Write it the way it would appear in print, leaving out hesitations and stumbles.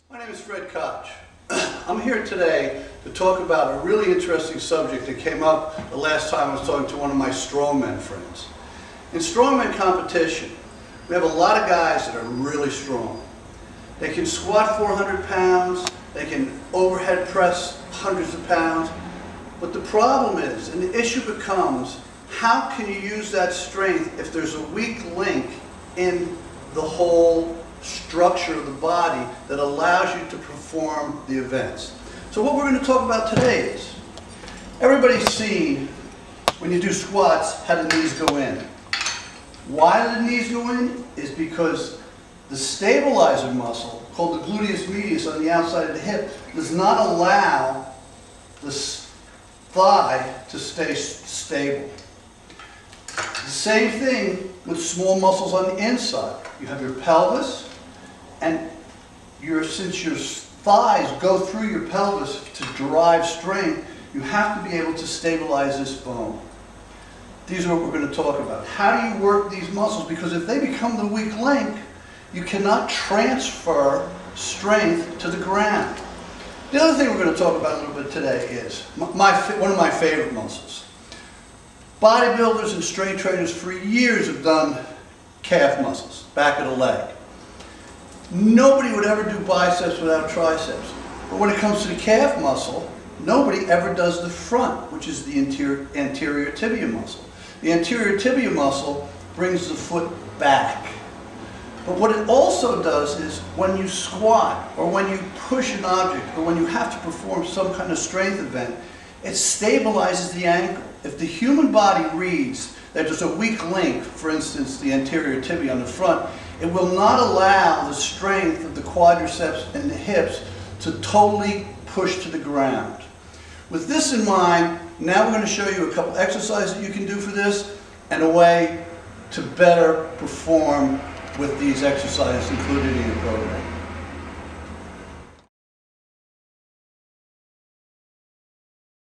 My name is Fred Koch. I'm here today to talk about a really interesting subject that came up the last time I was talking to one of my strongmen friends. In strongman competition, we have a lot of guys that are really strong. They can squat 400 pounds, they can overhead press hundreds of pounds, but the problem is, and the issue becomes, how can you use that strength if there's a weak link in the whole structure of the body that allows you to perform the events? So what we're going to talk about today is, everybody's seen when you do squats how the knees go in. Why do the knees go in? Is because the stabilizer muscle, called the gluteus medius on the outside of the hip, does not allow the thigh to stay stable. The same thing with small muscles on the inside. You have your pelvis, and since your thighs go through your pelvis to derive strength, you have to be able to stabilize this bone. These are what we're going to talk about. How do you work these muscles? Because if they become the weak link, you cannot transfer strength to the ground. The other thing we're going to talk about a little bit today is one of my favorite muscles. Bodybuilders and strength trainers for years have done calf muscles, back of the leg. Nobody would ever do biceps without triceps. But when it comes to the calf muscle, nobody ever does the front, which is the anterior tibia muscle. The anterior tibia muscle brings the foot back. But what it also does is when you squat, or when you push an object, or when you have to perform some kind of strength event, it stabilizes the ankle. If the human body reads that there's a weak link, for instance the anterior tibia on the front, it will not allow the strength of the quadriceps and the hips to totally push to the ground. With this in mind, now we're going to show you a couple exercises that you can do for this and a way to better perform with these exercises included in your program.